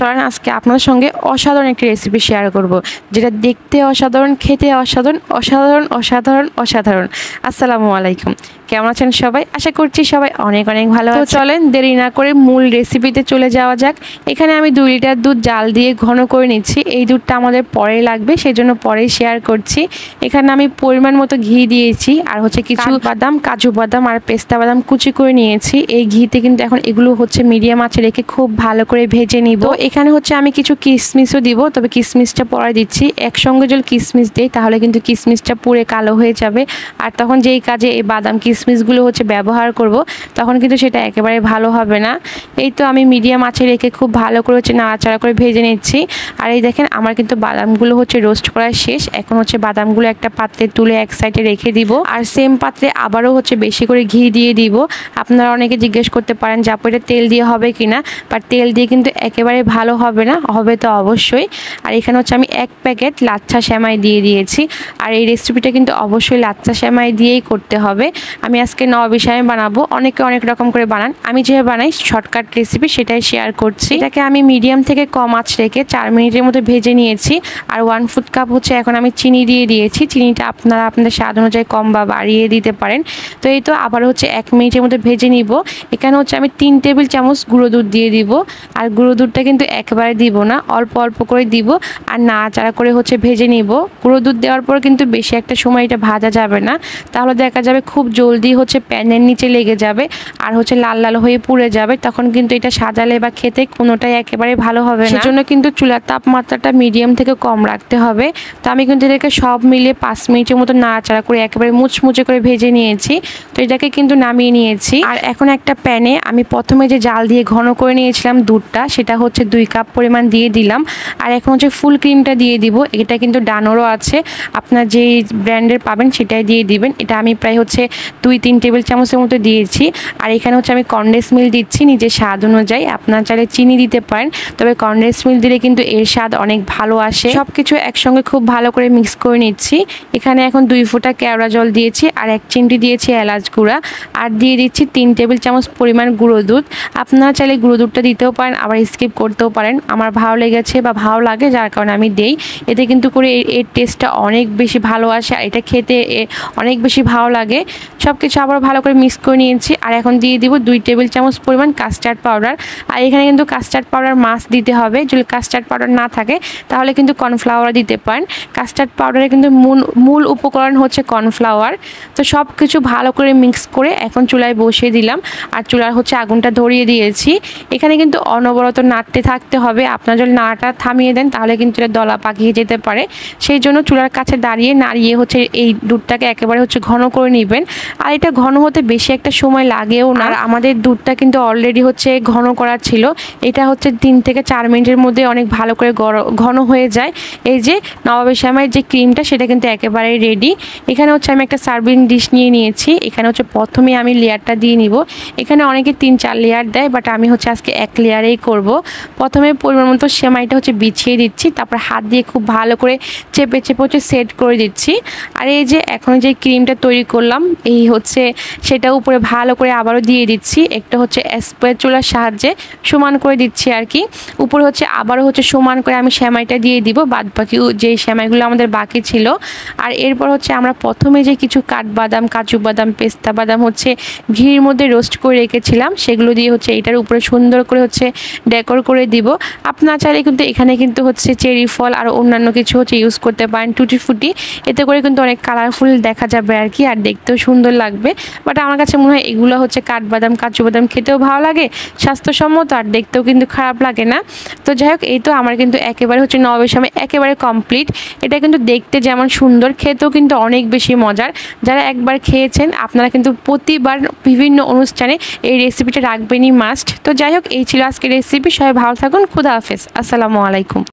চলেন আজকে আপনাদের সঙ্গে অসাধারণ একটি রেসিপি শেয়ার করব, যেটা দেখতে অসাধারণ, খেতে অসাধারণ, অসাধারণ অসাধারণ অসাধারণ। আসসালামু আলাইকুম, কেমন আছেন সবাই? আশা করছি সবাই অনেক অনেক ভালো আছেন। চলেন দেরি না করে মূল রেসিপিতে চলে যাওয়া যাক। এখানে আমি 2 লিটার দুধ জাল দিয়ে ঘন করে নিচ্ছি। এই দুধটা আমাদের পরে লাগবে, সেজন্য পরেই শেয়ার করছি। এখানে আমি পরিমাণ মতো ঘি দিয়েছি, আর হচ্ছে কিছু বাদাম, কাজু বাদাম আর পেস্তা বাদাম কুচি করে নিয়েছি। এই ঘিতে কিন্তু এখন এগুলো হচ্ছে মিডিয়াম আঁচে রেখে খুব ভালো করে ভেজে নিব। এখানে হচ্ছে আমি কিছু কিশমিশও দিব, তবে কিশমিশটা পরে দিচ্ছি। একসঙ্গে যদি কিশমিশ দিই তাহলে কিন্তু কিশমিশটা পুরো কালো হয়ে যাবে, আর তখন যেই কাজে এই বাদাম কিশমিশগুলো হচ্ছে ব্যবহার করব তখন কিন্তু সেটা একেবারে ভালো হবে না। এই তো আমি মিডিয়াম আঁচে রেখে খুব ভালো করে হচ্ছে নাড়াচাড়া করে ভেজে নিচ্ছি। আর এই দেখেন আমার কিন্তু বাদামগুলো হচ্ছে রোস্ট করা শেষ। এখন হচ্ছে বাদামগুলো একটা পাত্রে তুলে এক সাইডে রেখে দিব, আর সেম পাত্রে আবারও হচ্ছে বেশি করে ঘি দিয়ে দিব। আপনারা অনেকে জিজ্ঞেস করতে পারেন যে আপু এটা তেল দিয়ে হবে কিনা, বাট তেল দিয়ে কিন্তু একেবারে ভালো হবে না, হবে তো অবশ্যই। আর এখানে হচ্ছে আমি 1 প্যাকেট লাচ্ছা সেমাই দিয়ে দিয়েছি। আর এই রেসিপিটা কিন্তু অবশ্যই লাচ্ছা সেমাই দিয়েই করতে হবে। আমি আজকে নবাবী সেমাই বানাবো, অনেকে অনেক রকম করে বানান, আমি যেভাবে বানাই শর্টকাট রেসিপি সেটাই শেয়ার করছি। এটাকে আমি মিডিয়াম থেকে কম আঁচ রেখে 4 মিনিটের মতো ভেজে নিয়েছি। আর 1/4 কাপ হচ্ছে এখন আমি চিনি দিয়ে দিয়েছি। চিনিটা আপনারা আপনাদের স্বাদ অনুযায়ী কম বা বাড়িয়ে দিতে পারেন। তো এই তো আবার হচ্ছে 1 মিনিটের মধ্যে ভেজে নিব। এখানে হচ্ছে আমি 3 টেবিল চামচ গুঁড়ো দুধ দিয়ে দিব। আর গুঁড়ো দুধটা কিন্তু একবারে দিব না, অল্প অল্প করে দিব, আর নাড়াচাড়া করে হচ্ছে ভেজে নিব। গুঁড়ো দুধ দেওয়ার পর কিন্তু বেশি একটা সময় এটা ভাজা যাবে না, তাহলে দেখা যাবে খুব জলদি হচ্ছে প্যানের নিচে লেগে যাবে আর হচ্ছে লাল লাল হয়ে পুড়ে যাবে। তখন কিন্তু এটা সাজালে বা খেতে কোনোটাই একেবারে ভালো হবে না। সেজন্য কিন্তু চুলার তাপমাত্রাটা মিডিয়াম থেকে কম রাখতে হবে। তো আমি কিন্তু এটাকে সব মিলিয়ে 5 মিনিটের মতো নাড়াচাড়া করে একেবারে মুচমুচে করে ভেজে নিয়েছি। তো এটাকে কিন্তু নামিয়ে নিয়েছি। আর এখন একটা প্যানে আমি প্রথমে যে জাল দিয়ে ঘন করে নিয়েছিলাম দুধটা, সেটা হচ্ছে 2 কাপ পরিমাণ দিয়ে দিলাম। আর এখন হচ্ছে ফুল ক্রিমটা দিয়ে দিব। এটা কিন্তু ডানোরও আছে, আপনার যেই ব্র্যান্ডের পাবেন সেটাই দিয়ে দিবেন। এটা আমি প্রায় হচ্ছে 2-3 টেবিল চামচের মতো দিয়েছি। আর এখানে হচ্ছে আমি কনডেন্স মিল্ক দিচ্ছি নিজের স্বাদ অনুযায়ী। আপনারা চাইলে চিনি দিতে পারেন, তবে কনডেন্স মিল্ক দিলে কিন্তু এর স্বাদ অনেক ভালো আসে। সব কিছু একসঙ্গে খুব ভালো করে মিক্স করে নিচ্ছি। এখানে এখন 2 ফোঁটা কেওড়া জল দিয়েছি, আর 1 চিমটি দিয়েছি এলাচ গুঁড়া, আর দিয়ে দিচ্ছি 3 টেবিল চামচ পরিমাণ গুঁড়ো দুধ। আপনারা চাইলে গুঁড়ো দুধটা দিতেও পারেন, আবার স্কিপ করতেও পারেন। আমার ভালো লেগেছে বা ভালো লাগে যার কারণে আমি দেই। এতে কিন্তু করে এর টেস্টটা অনেক বেশি ভালো আসে, আর এটা খেতে অনেক বেশি ভালো লাগে। সব কিছু আবার ভালো করে মিক্স করে নিয়েছি। আর এখন দিয়ে দিব 2 টেবিল চামচ পরিমাণ কাস্টার্ড পাউডার। আর এখানে কিন্তু কাস্টার্ড পাউডার মাস্ট দিতে হবে। যদি কাস্টার্ড পাউডার না থাকে তাহলে কিন্তু কর্নফ্লাওয়ার দিতে পারেন। কাস্টার্ড পাউডারের কিন্তু মূল উপকরণ হচ্ছে কর্নফ্লাওয়ার। তো সব কিছু ভালো করে মিক্স করে এখন চুলায় বসিয়ে দিলাম, আর চুলার হচ্ছে আগুনটা ধরিয়ে দিয়েছি। এখানে কিন্তু অনবরত নাড়তে থাকতে হবে। আপনার যদি নাড়াটা থামিয়ে দেন তাহলে কিন্তু এটা দলা পাকিয়ে যেতে পারে। সেই জন্য চুলার কাছে দাঁড়িয়ে নাড়িয়ে হচ্ছে এই দুধটাকে একেবারে হচ্ছে ঘন করে নেবেন। আর এটা ঘন হতে বেশি একটা সময় লাগেও না। আর আমাদের দুধটা কিন্তু অলরেডি হচ্ছে ঘন করা ছিল। এটা হচ্ছে 3 থেকে 4 মিনিটের মধ্যে অনেক ভালো করে ঘন হয়ে যায়। এই যে নবাবী সেমাইয়ের যে ক্রিমটা সেটা কিন্তু একেবারে রেডি। এখানে হচ্ছে আমি একটা সার্ভিং ডিশ নিয়ে নিয়েছি। এখানে হচ্ছে প্রথমে আমি লেয়ারটা দিয়ে নিব। এখানে অনেকে 3-4 লেয়ার দেয়, বাট আমি হচ্ছে আজকে 1 লেয়ারেই করব। প্রথমে পরিমাণ মতো সেমাইটা হচ্ছে বিছিয়ে দিচ্ছি, তারপর হাত দিয়ে খুব ভালো করে চেপে চেপে হচ্ছে সেট করে দিচ্ছি। আর এই যে এখন যে ক্রিমটা তৈরি করলাম এই হচ্ছে সেটা উপরে ভালো করে আবারও দিয়ে দিচ্ছি। একটা হচ্ছে স্প্যাচুলার সাহায্যে সমান করে দিচ্ছি আর কি। উপরে হচ্ছে আবারও হচ্ছে সমান করে আমি সেমাইটা দিয়ে দিব, বাদ বাকি যে সেমাইগুলো আমাদের বাকি ছিল। আর এরপর হচ্ছে আমরা প্রথমে যে কিছু কাঠবাদাম, কাজু বাদাম, পেস্তা বাদাম হচ্ছে ঘির মধ্যে রোস্ট করে রেখেছিলাম, সেগুলো দিয়ে হচ্ছে এটার উপরে সুন্দর করে হচ্ছে ডেকোর করে দিব। আপনারা চাইলে কিন্তু এখানে কিন্তু হচ্ছে চেরি ফল আর অন্যান্য কিছু হচ্ছে ইউজ করতে পারেন, টুটি ফুটি। এতে করে কিন্তু অনেক কালারফুল দেখা যাবে আর কি, আর দেখতেও সুন্দর লাগবে। বাট আমার কাছে মনে হয় এগুলো হচ্ছে কাঠবাদাম, কাজু বাদাম খেতেও ভালো লাগে, স্বাস্থ্যসম্মত, আর দেখতেও কিন্তু খারাপ লাগে না। তো যাই হোক, এই তো আমার কিন্তু একেবারে হচ্ছে নবাবী সেমাই একেবারে কমপ্লিট। এটা কিন্তু দেখতে যেমন সুন্দর, খেতেও কিন্তু অনেক বেশি মজার। যারা একবার খেয়েছেন আপনারা কিন্তু প্রতিবার বিভিন্ন অনুষ্ঠানে এই রেসিপিটা রাখবেনই মাস্ট। তো যাই হোক, এই ছিল আজকের রেসিপি। সবাই ভালো থাকুন, খুদা হাফেজ, আসসালামু আলাইকুম।